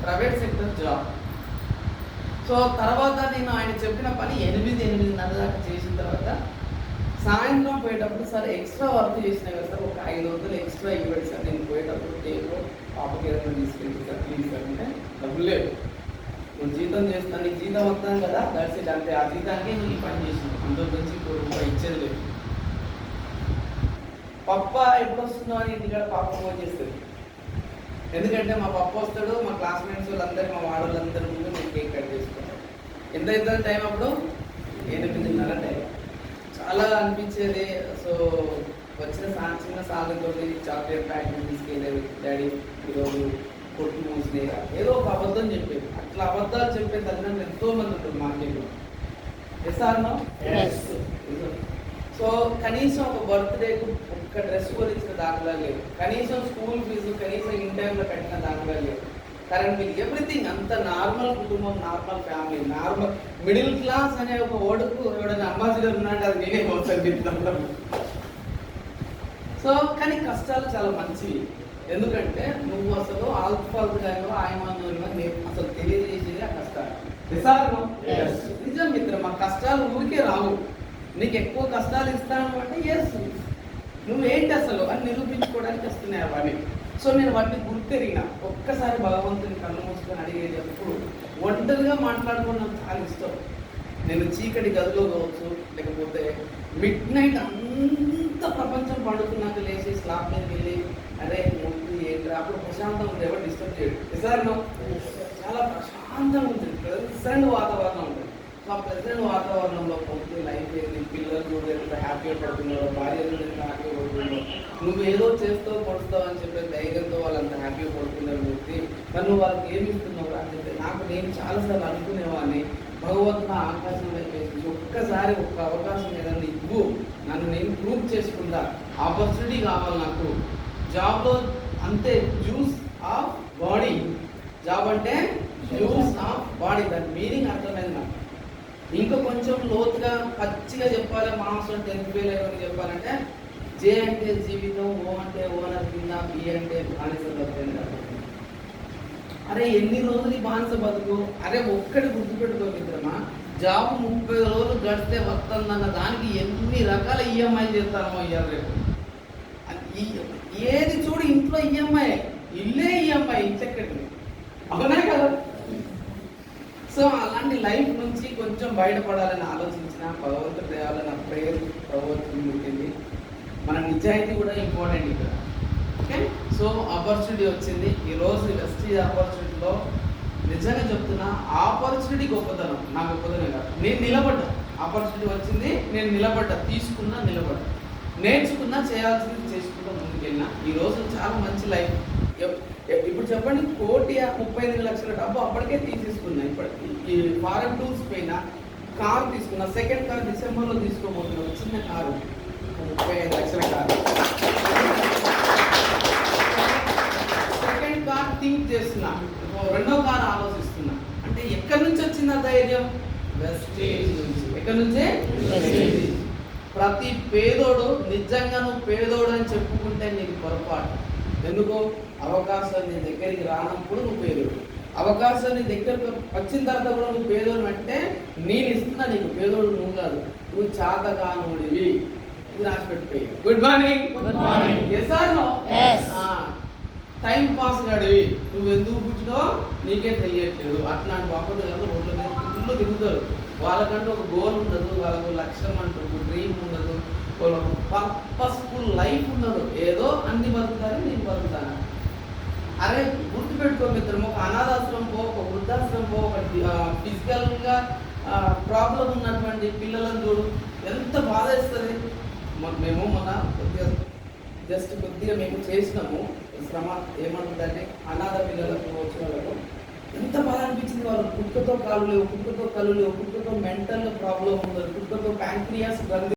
Private sector job. So తర్వాత నేను ఆయన చెప్పిన పని 8-8:30 దాకా చేసిన తర్వాత సాయంత్రం పోయేటప్పుడు సార్ ఎక్స్ట్రా వర్క్ చేసినా కదా సార్, ఒక 500 ఎక్స్ట్రా ఇవ్వండి సార్, నేను పోయేటప్పుడు టేబుల్ పాపకి ఏదైనా తీసుకెళ్ళి సార్ ప్లీజ్ సార్ అంటే, డబ్బులు లేదు, నువ్వు జీతం చేస్తాను, నీకు జీతం వస్తాను కదా దట్స్ ఇట్ అంటే, ఆ జీతానికి నువ్వు ఈ పని చేసినావు, అందులో నుంచి ఇప్పుడు ఇచ్చేది లేదు. పప్ప ఎప్పుడు వస్తుందో అని ఇంటికాడ పాప ఫోన్ చేస్తుంది. ఎందుకంటే మా పప్ప వస్తాడు, మా క్లాస్మేట్స్ వాళ్ళందరూ, మా వాడోళ్ళందరి ముందు నేను కేక్ కట్ చేసుకుంటాను. ఎంత అవుతుంది టైం అప్పుడు? 8:30 టైం. చాలా అనిపించేది. సో వచ్చిన చిన్న సాధనతో చాక్లెట్ ప్యాకెట్ తీసుకెళ్ళేది, డాడీ ఈరోజు కొట్టు మూసినే ఏదో ఒక అబద్ధం చెప్పేది. అట్లా అబద్ధాలు చెప్పే తల్లిదండ్రులు ఎంతో మంది ఉంటుంది మార్కెట్లో. Yes or no? సో కనీసం ఒక బర్త్డేకు ఒక్క డ్రెస్ కొనిచ్చిన దాఖలా లేదు, కనీసం స్కూల్ ఫీజు కనీసం ఇన్ టైంలో కట్టిన దాఖలా లేదు. కరెంట్ బిల్, ఎవ్రీథింగ్ అంత నార్మల్ కుటుంబం, normal family, normal middle class అనే ఒక ఓడుకు ఎవడైనా అంబాసిడర్ ఉన్నాడు, అది నేనే పోతాను. సో కానీ కష్టాలు చాలా మంచివి. ఎందుకంటే నువ్వు అసలు ఆల్ఫాల్గా ఆయమాను అసలు తెలియజేసేది ఆ కష్టాలు. నిజం మిత్రం, మా కష్టాలు ఊరికే రావు. నీకు ఎక్కువ కష్టాలు ఇస్తాను అంటే ఎస్, నువ్వేంటి అసలు అని నిరూపించుకోవడానికి వస్తున్నాయి అవన్నీ. సో నేను వాటిని గుర్తెరిగిన ఒక్కసారి భగవంతుని కళ్ళు మూసుకొని అడిగేటప్పుడు ఒంటరిగా మాట్లాడుకోవడం నాకు చాలా ఇష్టం. నేను చీకటి గదిలో కావచ్చు, లేకపోతే మిడ్ నైట్ అంత ప్రపంచం పండుకున్నాక లేచి స్లాబ్ మీద వెళ్ళి అరే ముందు ఏంటి అప్పుడు ప్రశాంతంగా ఉంది, ఎవరు డిస్టర్బ్ చేయడు. నిజాను చాలా ప్రశాంతంగా ఉంటుంది, ప్రెసెంట్ వాతావరణం ఉంటుంది. సో ఆ ప్రెసెంట్ వాతావరణంలో పొద్దు లైఫ్ ఏంది, పిల్లలు కూడా ఎంత హ్యాపీగా పడుతున్నారో, భార్యలు ఎంత హ్యాపీగా పడుతున్నారో, నువ్వు ఏదో చేస్తావు పడుతావు అని చెప్పే ధైర్యంతో వాళ్ళంత హ్యాపీగా పడుతున్నారు వ్యక్తి, మరి నువ్వు వాళ్ళకి ఏమి ఇస్తున్నావు అని చెప్పి నేను చాలాసార్లు అనుకునేవాడిని. భగవంతుడు ఆకాశం వేసి ఒక్కసారి ఒక్క అవకాశం ఏదన్నా ఇవ్వు, నన్ను నేను ప్రూవ్ చేసుకుంటా, ఆపర్చునిటీ కావాలి నాకు. జాబ్లో అంతే, జ్యూస్ ఆఫ్ బాడీ. జాబ్ అంటే జ్యూస్ ఆఫ్ బాడీ, దాని మీనింగ్ అర్థమైంది నాకు. ఇంకా కొంచెం లోతుగా పచ్చిగా చెప్పాలి, మాంసం 10th ఫెయిల్ అయ్యని చెప్పాలంటే జే అంటే జీవితం, ఓ అంటే ఓనర్ కింద, బి అంటే బానిస బతుకు. అరే ఎన్ని రోజులు ఈ బానిస బతుకు? అరే ఒక్కటి గుర్తుపెట్టుకో మిత్రమా, జాబ్ 30 రోజులు గడిస్తే వస్తుందన్న దానికి ఎన్ని రకాల ఈఎంఐ చేస్తారో ఇయ్యాలి రేపు. ఏది చూడు ఇంట్లో ఈఎంఐ, ఇల్లే ఈఎంఐ, ఇంచెక్కడికి, అవునా కదా? సో అలాంటి లైఫ్ నుంచి కొంచెం బయటపడాలని ఆలోచించిన భగవంతుడి దేవాల నా ప్రేయర్ భగవంతుని ముట్టింది. మన నిజాయితీ కూడా ఇంపార్టెంట్ ఇక్కడ. ఓకే, సో ఆపర్చునిటీ వచ్చింది ఈరోజు. వెస్టీజ్ ఆపర్చునిటీలో నిజంగా చెప్తున్నా, ఆపర్చునిటీ గొప్పతనం, నా గొప్పతనం కాదు. నేను నిలబడ్డా, ఆపర్చునిటీ వచ్చింది, నేను నిలబడ్డా, తీసుకున్నా, నిలబడ్డా, నేర్చుకున్నా, చేయాల్సింది చేసుకుంటా ముందుకెళ్ళినా. ఈరోజు చాలా మంచి లైఫ్. ఇప్పుడు చెప్పండి, 1,35,00,000 డబ్బు అప్పటికే తీసేసుకున్నా. ఇప్పటికి ఈ ఫారెన్ టూర్స్ పైన కారు తీసుకున్నా, సెకండ్ కార్ డిసెంబర్లో తీసుకోబోతున్నాను, చిన్న కారు, 35 లక్షల కారు. సెకండ్ కార్ థింక్ చేస్తున్నా, రెండో కార్ ఆలోచిస్తున్నా. అంటే ఎక్కడి నుంచి వచ్చింది ఆ ధైర్యం? వెస్టేజ్ నుంచి. ఎక్కడి నుంచే? ప్రతి పేదోడు నిజంగా నువ్వు పేదోడు అని చెప్పుకుంటే నీకు పొరపాటు. ఎందుకు? అవకాశం నీ దగ్గరికి రానప్పుడు నువ్వు పేదోడు, అవకాశం నీ దగ్గరకు వచ్చిన తర్వాత కూడా నువ్వు పేదోడు అంటే నేను ఇస్తున్నా నీకు, పేదోడు నువ్వు కాదు, నువ్వు చాతకానుడివి. ఇది రాసిపెట్టిపోయి. Good morning. Good morning. Yes or no? Time pass గాడివి, నువ్వు ఎందుకు పుట్టినో నీకే తెలియట్లేదు. అట్లాంటి బాపడు కదా రోడ్ల మీద ఫుల్ తిరుగుతారు. వాళ్ళకంటూ ఒక గోల్ ఉండదు, వాళ్ళకు లక్ష్యం అంటూ ఒక డ్రీమ్ ఉండదు, వాళ్ళకు పర్పస్ఫుల్ లైఫ్ ఉండదు. ఏదో అన్ని బతుకుతారు, నేను బతుకుతాను. అరే గుర్తుపెట్టుకో మిత్రం, ఒక అనాథాశ్రమం పో, ఒక వృద్ధాశ్రమం పో, ఒక ఫిజికల్గా ప్రాబ్లం ఉన్నటువంటి పిల్లలను చూడు, ఎంత బాధ ఇస్తుంది. మేము మన కొద్దిగా మేము చేసినాము శ్రమ, ఏమంటుందంటే అనాథ పిల్లలకు వచ్చిన వాళ్ళకు ఎంత బాధ అనిపించింది. వాళ్ళు కుక్కతో కాళ్ళు లేవు, కుక్కతో కళ్ళు లేవు, కుక్కతో మెంటల్ ప్రాబ్లం ఉండదు, కుక్కతో ప్యాంక్రియాస్